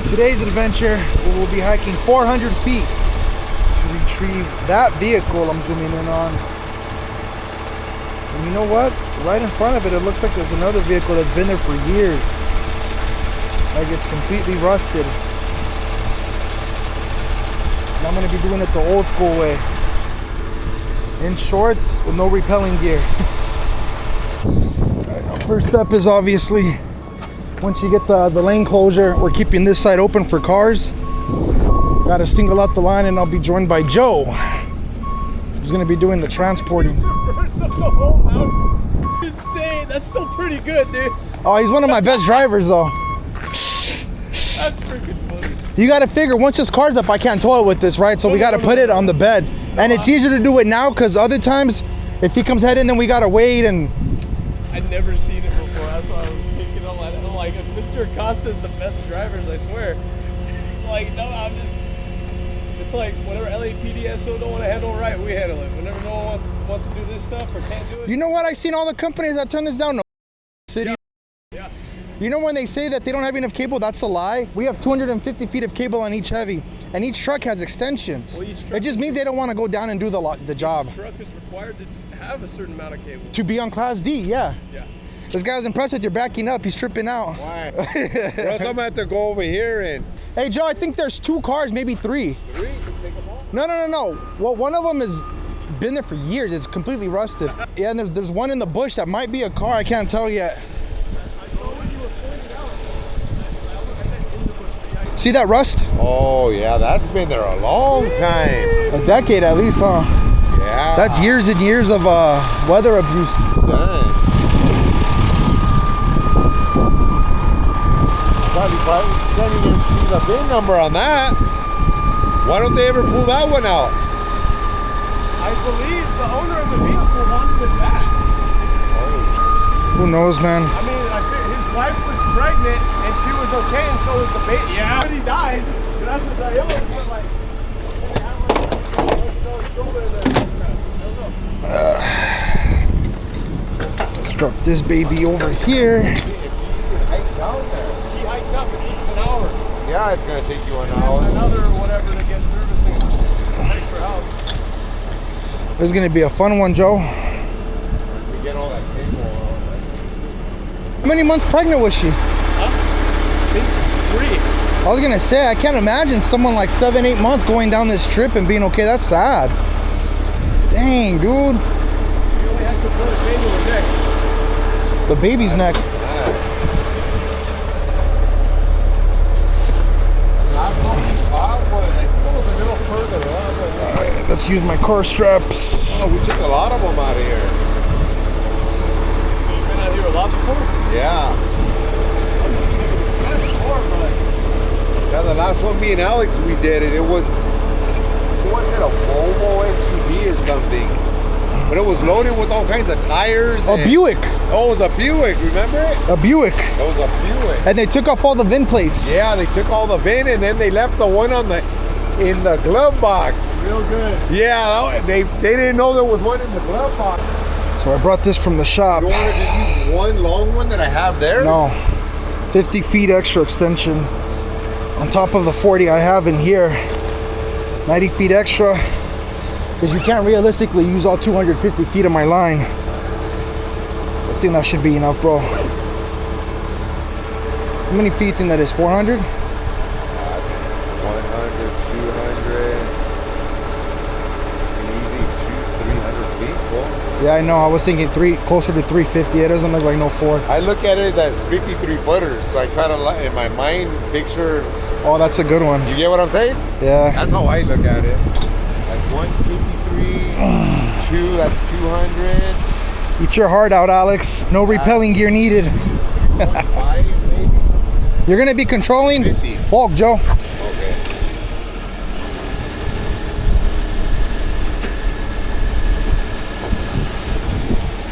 Today's adventure, we will be hiking 400 feet to retrieve that vehicle I'm zooming in on. And you know what? Right in front of it, it looks like there's another vehicle that's been there for years. Like it's completely rusted. And I'm gonna be doing it the old school way. In shorts with no repelling gear. First step is obviously, once you get the lane closure, we're keeping this side open for cars. Gotta single out the line and I'll be joined by Joe, who's gonna be doing the transporting. Insane, that's still pretty good, dude. Oh, he's one of my best drivers though. That's freaking funny. You gotta figure, once this car's up, I can't tow it with this, right? So we gotta put it on the bed. And it's easier to do it now, because other times, if he comes head in, then we gotta wait and... I'd never seen it before, that's why I was thinking, I'm like, Mr. Acosta's the best drivers, I swear. Like, no, I'm just... It's like, whenever LAPD don't want to handle it right, we handle it. Whenever no one wants to do this stuff or can't do it... You know what? I've seen all the companies that turn this down. No city. Yeah. You know when they say that they don't have enough cable, that's a lie. We have 250 feet of cable on each heavy, and each truck has extensions. Well, it just means they don't want to go down and do the job. Each truck is required to have a certain amount of cable. To be on Class D, yeah. Yeah. This guy's impressed that you're backing up. He's tripping out. Why? Or else I'm gonna have to go over here and... Hey, Joe, I think there's 2 cars, maybe 3. 3? Just take them all? No. Well, one of them has been there for years. It's completely rusted. Yeah, and there's one in the bush that might be a car. I can't tell yet. See that rust? Oh yeah, that's been there a long time. A decade at least, huh? Yeah. That's years and years of weather abuse. It's done. Probably can't even see the VIN number on that. Why don't they ever pull that one out? I believe the owner of the vehicle wanted it back. Who knows, man? I mean, I think his wife was pregnant and she was okay, and so was the baby. Yeah, but he died. Gracias a Dios. But like, Let's drop this baby over here. He hiked up. It took an hour. Yeah, it's gonna take you an hour. Another whatever to get servicing. Thanks for help. This is gonna be a fun one, Joe. We get all that cable out. How many months pregnant was she? Huh? I think 3. I was gonna say, I can't imagine someone like 7-8 months going down this trip and being okay. That's sad. Dang, dude. You only have to put a baby in the neck. The baby's neck. Alright, let's use my car straps. Oh, we took a lot of them out of here. You've been out here a lot before? Yeah. Yeah, the last one, me and Alex, we did it. It was it, a Volvo SUV or something? But it was loaded with all kinds of tires. A Buick. Oh, it was a Buick, remember it? A Buick. It was a Buick. And they took off all the VIN plates. Yeah, they took all the VIN and then they left the one in the glove box. Real good. Yeah, they didn't know there was one in the glove box. So I brought this from the shop. You wanted to use one long one that I have there? No. 50 feet extra extension on top of the 40 I have in here. 90 feet extra, because you can't realistically use all 250 feet of my line. I think that should be enough, bro. How many feet do you think that is? 400? 100, 200, easy 300 feet, bro. Yeah, I know. I was thinking closer to 350. It doesn't look like no 4. I look at it as 53 footers, so I try to, in my mind, picture. Oh, that's a good one. You get what I'm saying? Yeah. That's how I look at it. Like 153, 2, that's 200. Eat your heart out, Alex. No repelling gear needed. 5 maybe? You're going to be controlling? 50. Walk, Joe. Okay.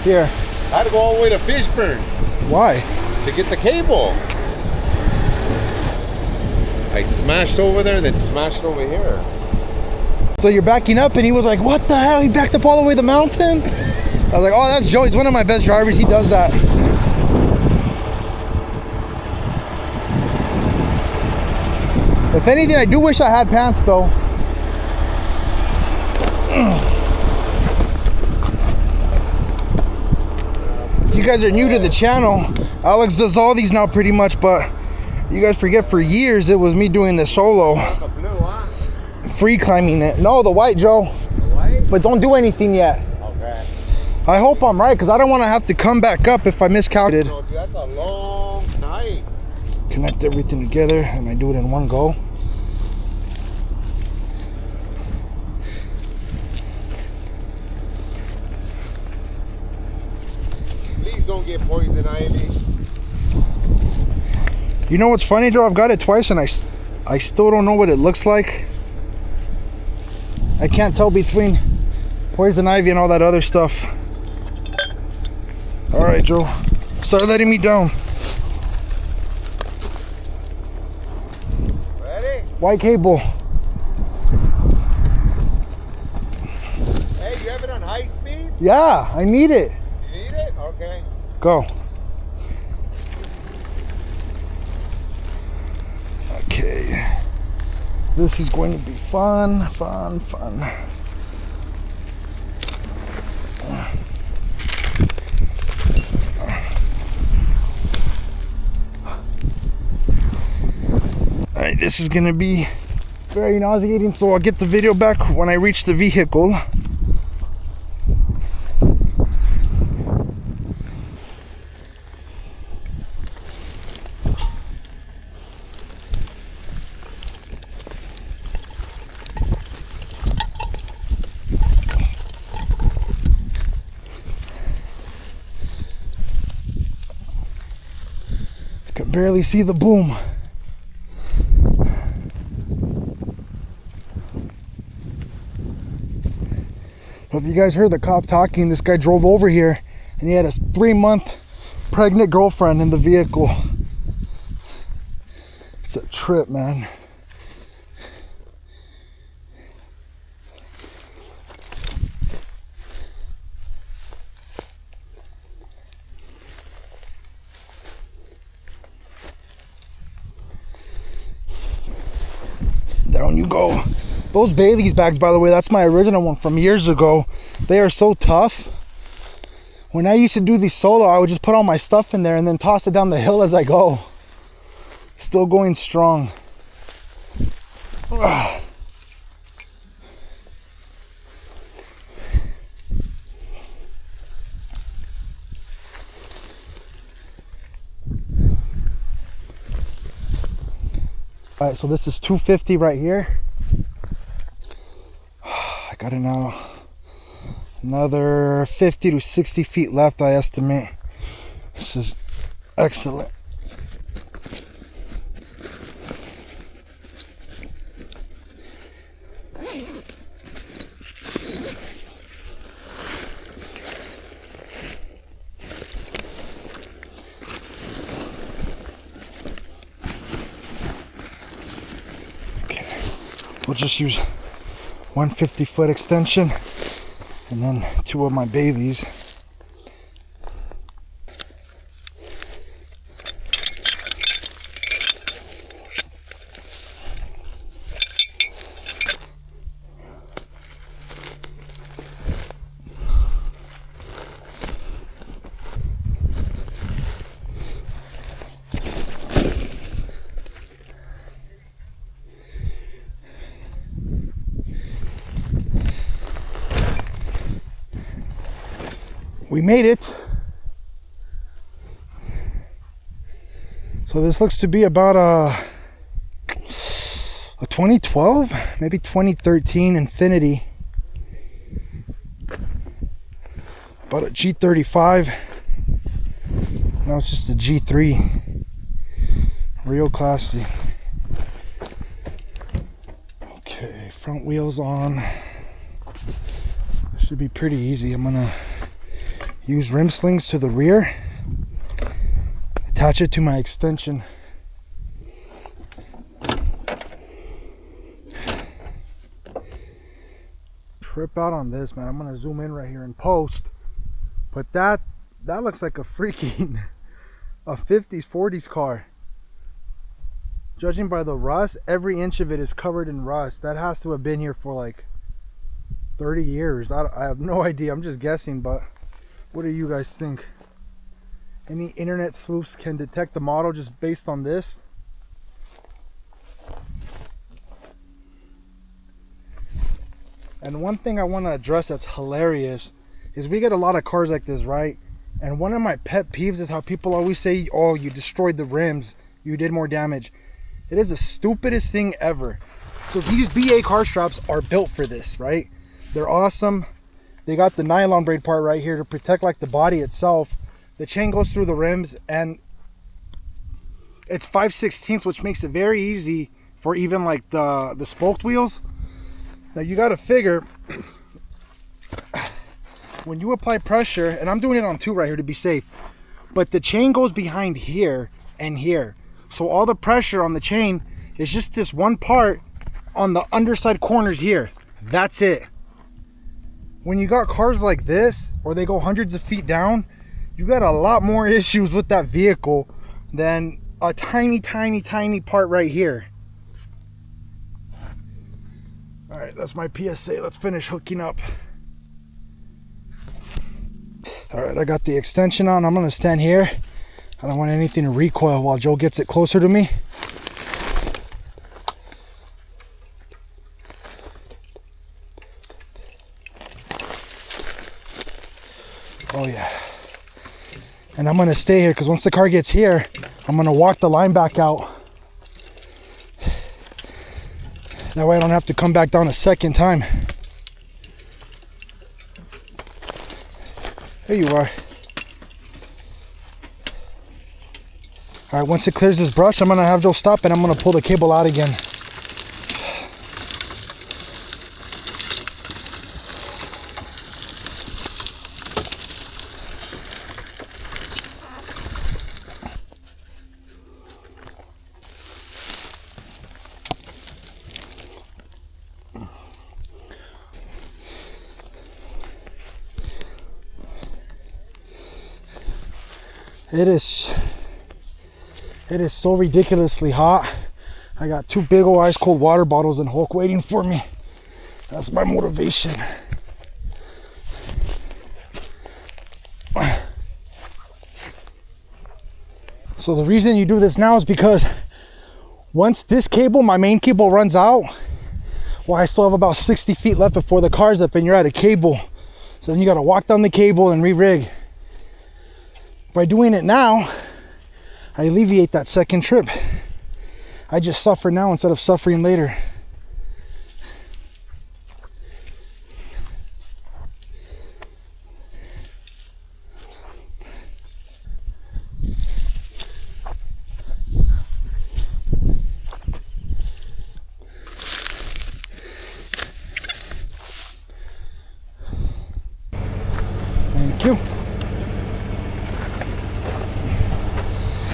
Here. I had to go all the way to Fishburne Why? to get the cable. I smashed over there and then smashed over here. So you're backing up and he was like, what the hell? He backed up all the way to the mountain? I was like, oh, that's Joe. He's one of my best drivers. He does that. If anything, I do wish I had pants though. If you guys are new to the channel, Alex does all these now pretty much, but you guys forget for years it was me doing the solo. The blue, huh? Free climbing it. No, the white, Joe. The white? But don't do anything yet. Okay. I hope I'm right, because I don't want to have to come back up if I miscalculated. No, dude, that's a long night. Connect everything together and I do it in one go. Please don't get poison ivy. You know what's funny, Joe? I've got it twice and I still don't know what it looks like. I can't tell between poison ivy and all that other stuff. All right, Joe. Start letting me down. Ready? White cable. Hey, you have it on high speed? Yeah, I need it. You need it? Okay. Go. Okay. This is going to be fun, fun, fun. All right, this is gonna be very nauseating, so I'll get the video back when I reach the vehicle. I can barely see the boom. If you guys heard the cop talking, this guy drove over here and he had a 3-month pregnant girlfriend in the vehicle. It's a trip, man. Down you go. Those Bailey's bags, by the way, that's my original one from years ago. They are so tough. When I used to do these solo, I would just put all my stuff in there and then toss it down the hill as I go. Still going strong. Ugh. All right, so this is 250 right here. I got it now. Another 50 to 60 feet left, I estimate. This is excellent. We'll just use 150-foot extension and then 2 of my Baileys. We made it. So this looks to be about a 2012, maybe 2013 Infiniti. About a G35. Now it's just a G3. Real classy. Okay, front wheels on. Should be pretty easy. I'm gonna use rim slings to the rear, attach it to my extension. Trip out on this, man. I'm gonna zoom in right here and post, but that looks like a freaking a 50s 40s car. Judging by the rust, every inch of it is covered in rust. That has to have been here for like 30 years. I have no idea. I'm just guessing, but what do you guys think? Any internet sleuths can detect the model just based on this? And one thing I want to address that's hilarious is we get a lot of cars like this, right? And one of my pet peeves is how people always say, oh, you destroyed the rims, you did more damage. It is the stupidest thing ever. So these BA car straps are built for this, right? They're awesome. They got the nylon braid part right here to protect like the body itself. The chain goes through the rims, and it's 5/16, which makes it very easy for even like the spoked wheels. Now you got to figure when you apply pressure, and I'm doing it on 2 right here to be safe, but the chain goes behind here and here. So all the pressure on the chain is just this one part on the underside corners here. That's it. When you got cars like this, or they go hundreds of feet down, you got a lot more issues with that vehicle than a tiny part right here. All right, that's my PSA. Let's finish hooking up. All right, I got the extension on. I'm gonna stand here. I don't want anything to recoil while Joe gets it closer to me. Oh yeah. And I'm gonna stay here because once the car gets here, I'm gonna walk the line back out. That way I don't have to come back down a second time. There you are. All right, once it clears this brush, I'm gonna have Joe stop and I'm gonna pull the cable out again. It is so ridiculously hot. I got 2 big old ice cold water bottles and Hulk waiting for me. That's my motivation. So the reason you do this now is because once this cable, my main cable, runs out, well, I still have about 60 feet left before the car's up and you're out of cable. So then you gotta walk down the cable and re-rig. By doing it now, I alleviate that second trip. I just suffer now instead of suffering later. Thank you.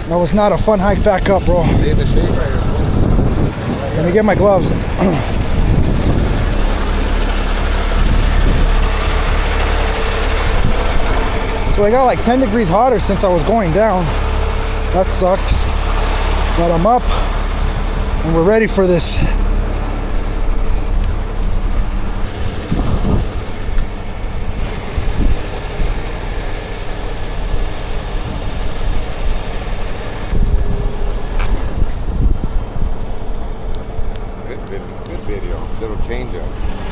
That was not a fun hike back up, bro. Let me get my gloves. So I got like 10 degrees hotter since I was going down. That sucked. But I'm up and we're ready for this. Little change up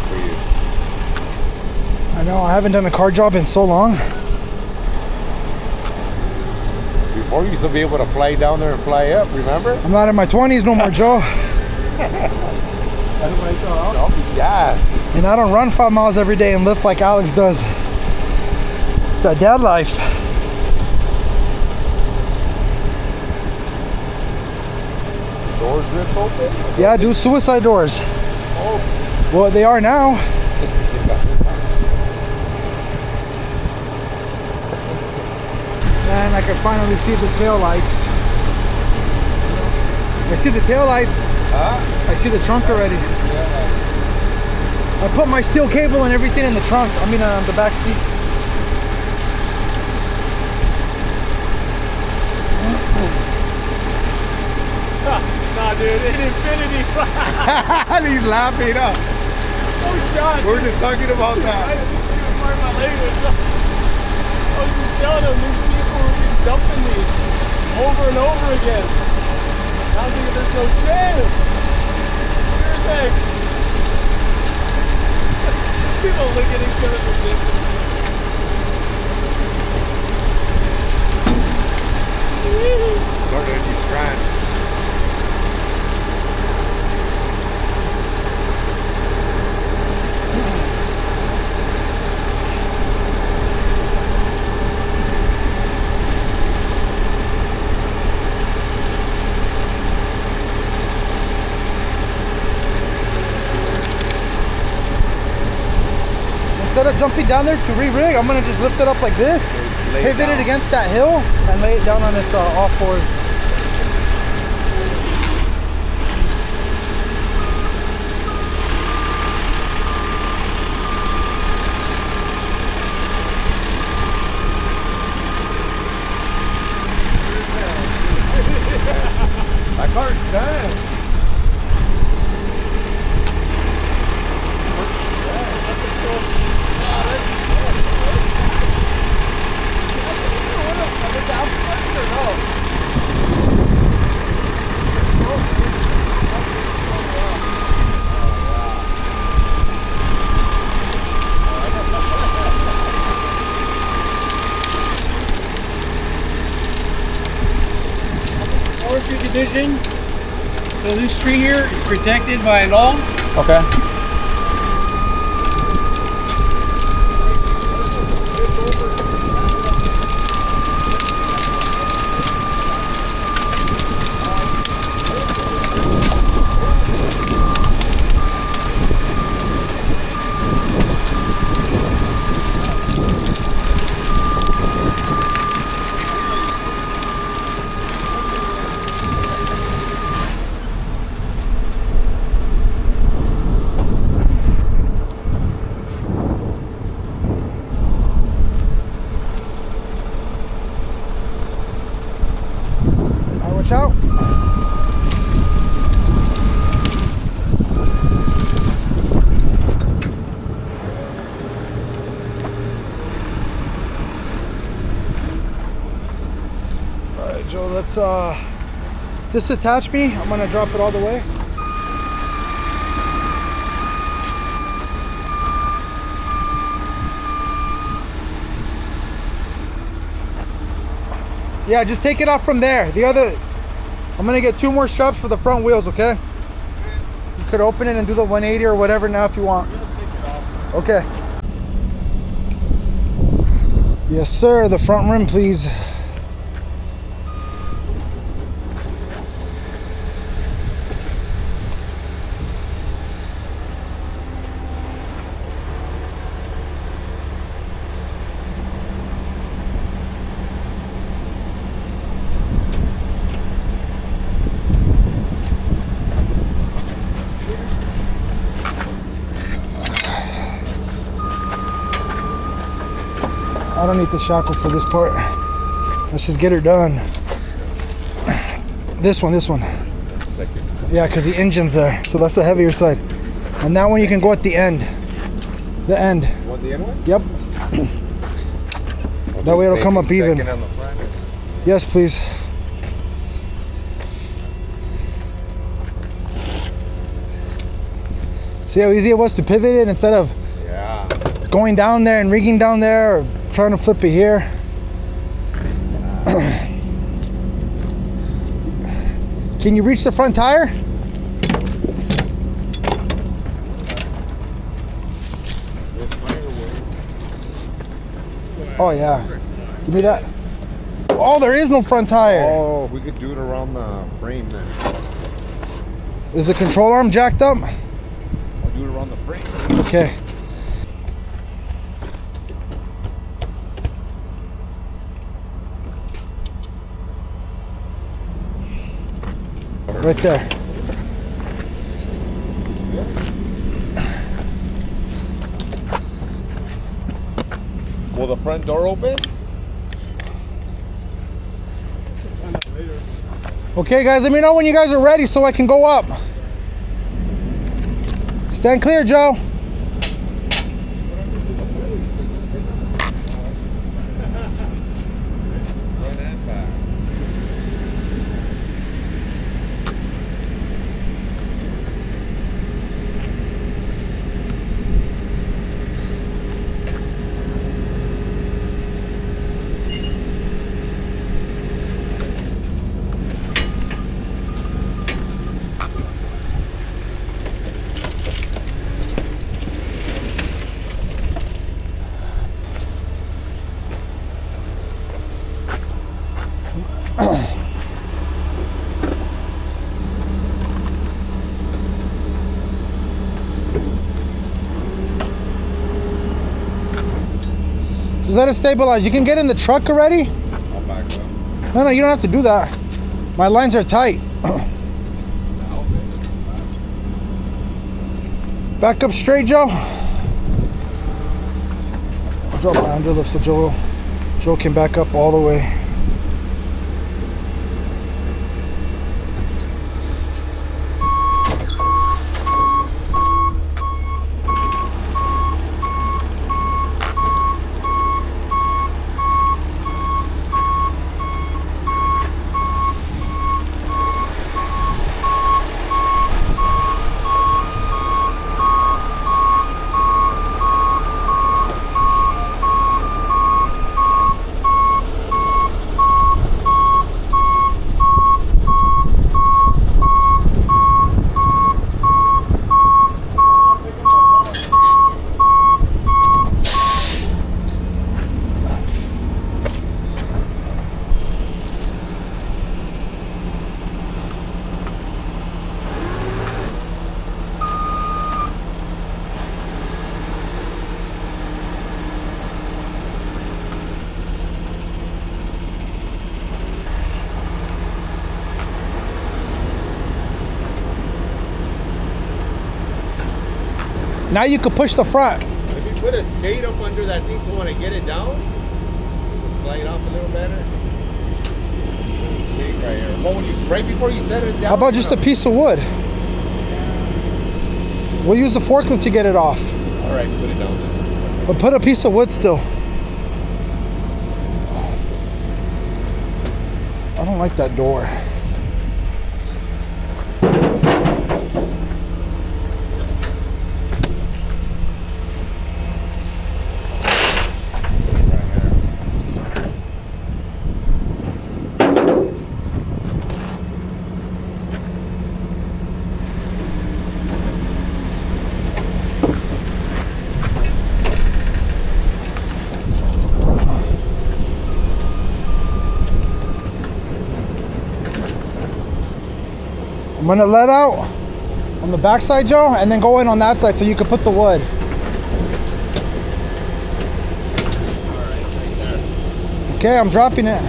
for you. I know, I haven't done a car job in so long. Before you used to be able to fly down there and fly up, remember? I'm not in my 20s no more, Joe. That's what I thought. I'll be gassed. And I don't run 5 miles every day and lift like Alex does. It's that dad life. Doors ripped open? Yeah, do suicide doors. Oh. Well, they are now. And I can finally see the tail lights. I see the tail lights. Huh? I see the trunk already. I put my steel cable and everything in the trunk. I mean, the back seat. Nah, dude. In Infiniti. And he's laughing up. Oh, shot. We're just talking about I that. didn't even find my language. I was just telling him these people will be dumping these over and over again. I was thinking there's no chance. Here's people look at each other the same. Started a new strand. Instead of jumping down there to re-rig, I'm gonna just lift it up like this, Lay it pivot it down. against that hill, and lay it down on its off fours. That car's done. Forestry division. So this tree here is protected by law. Okay. Watch out. Alright, Joe, let's disattach me. I'm gonna drop it all the way. Yeah, just take it off from there. The other, I'm gonna get 2 more straps for the front wheels, okay? You could open it and do the 180 or whatever now if you want. Okay. Yes, sir. The front rim, please. I don't need the shackle for this part. Let's just get her done. This one. Second. Yeah, because the engine's there. So that's the heavier side. And that one you can go at the end. The end. You want the end one? Yep. That way it'll come up even. Second on the front. Yes, please. See how easy it was to pivot it instead of Yeah. going down there and rigging down there or trying to flip it here. Can you reach the front tire? Oh yeah. Give me that. Oh, there is no front tire. Oh, we could do it around the frame then. Is the control arm jacked up? I'll do it around the frame. Okay. Right there. Will the front door open? Find out later. Okay guys, let me know when you guys are ready so I can go up. Stand clear, Joe. Just let it stabilize. You can get in the truck already? I'll back up. No, you don't have to do that. My lines are tight. Back up straight, Joe. I'll drop my underlift so Joe can back up all the way. Now you can push the front. If you put a skate up under that thing so when I get it down, it'll slide off a little better. Skate right here. What would you, right before you set it down? How about just a piece of wood? We'll use the forklift to get it off. All right, put it down there. But put a piece of wood still. I don't like that door. I'm gonna let out on the back side, Joe, and then go in on that side so you can put the wood. Okay, I'm dropping it.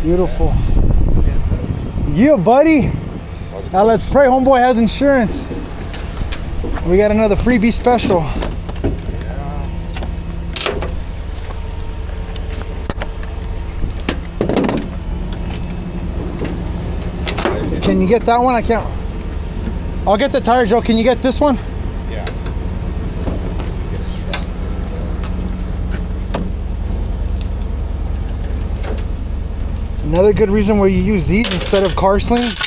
Beautiful. Yeah, buddy. Now let's pray homeboy has insurance. We got another freebie special. Can you get that one? I can't. I'll get the tire, Joe. Can you get this one? Yeah. Another good reason why you use these instead of car slings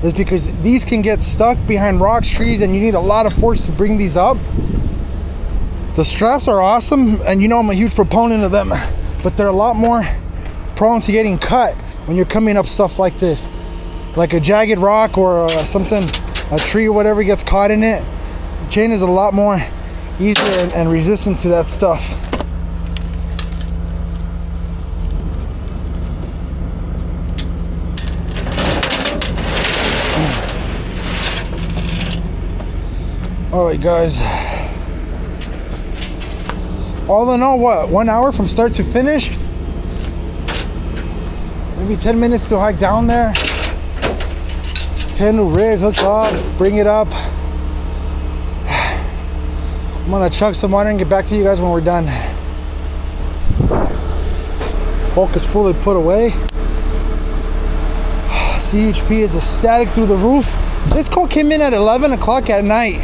is because these can get stuck behind rocks, trees, and you need a lot of force to bring these up. The straps are awesome, and you know I'm a huge proponent of them, but they're a lot more prone to getting cut when you're coming up stuff like this, like a jagged rock or something, a tree or whatever gets caught in it. The chain is a lot more easier and resistant to that stuff. All right, guys. All in all, what, 1 hour from start to finish? Maybe 10 minutes to hike down there. Pin the rig, hook up, bring it up. I'm gonna chug some water and get back to you guys when we're done. Bulk is fully put away. CHP is ecstatic through the roof. This call came in at 11 o'clock at night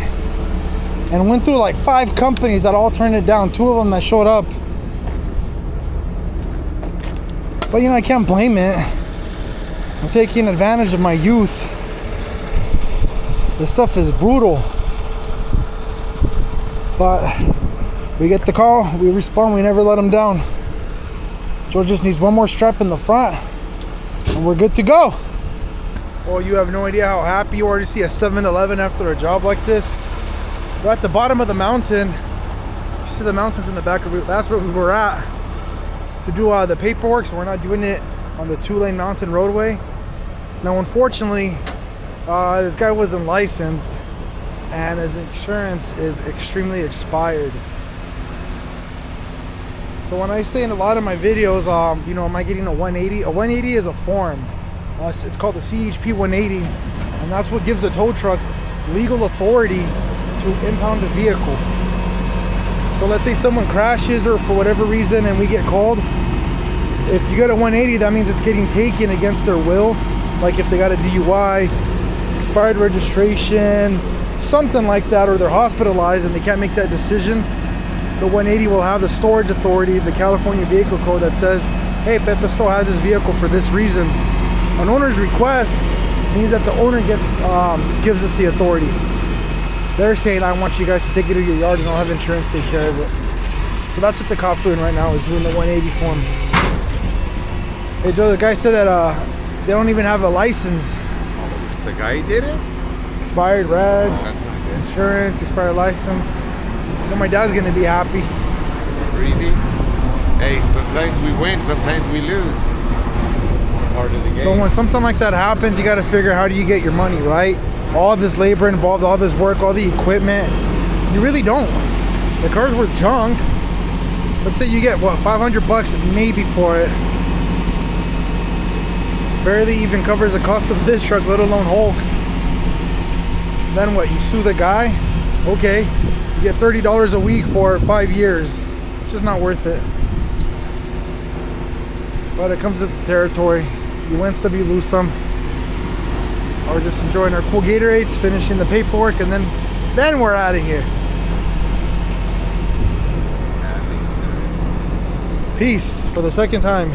and went through like 5 companies that all turned it down. 2 of them that showed up. But you know, I can't blame it. I'm taking advantage of my youth. This stuff is brutal. But we get the call, we respond, we never let them down. Joe just needs one more strap in the front and we're good to go. Well, you have no idea how happy you are to see a 7-Eleven after a job like this. We're at the bottom of the mountain. You see the mountains in the back of it. That's where we were at to do the paperwork, so we're not doing it on the 2-lane mountain roadway. Now, unfortunately, this guy wasn't licensed and his insurance is extremely expired. So when I say in a lot of my videos, you know, am I getting a 180? A 180 is a form. It's called the CHP 180, and that's what gives the tow truck legal authority to impound a vehicle. So let's say someone crashes or for whatever reason and we get called. If you get a 180, that means it's getting taken against their will. Like if they got a DUI, expired registration, something like that, or they're hospitalized and they can't make that decision, the 180 will have the storage authority, the California Vehicle Code, that says, hey, Pepe still has his vehicle for this reason. An owner's request means that the owner gives us the authority. They're saying, I want you guys to take it to your yard and I'll have insurance take care of it. So that's what the cop's doing right now, is doing the 180 form. Hey Joe, the guy said that they don't even have a license. The guy did it? Expired reg, That's not good. insurance, expired license. You know, my dad's gonna be happy. Really? Hey, sometimes we win, sometimes we lose. Part of the game. So when something like that happens, you gotta figure, how do you get your money, right? All this labor involved, all this work, all the equipment, you really don't. The cars were junk. Let's say you get, what, 500 bucks maybe for it. Barely even covers the cost of this truck, let alone Hulk. Then what, you sue the guy? Okay, you get $30 a week for 5 years. It's just not worth it. But it comes with the territory. You win some, you lose some. We're just enjoying our cool Gatorades, finishing the paperwork, and then we're out of here. Peace for the second time.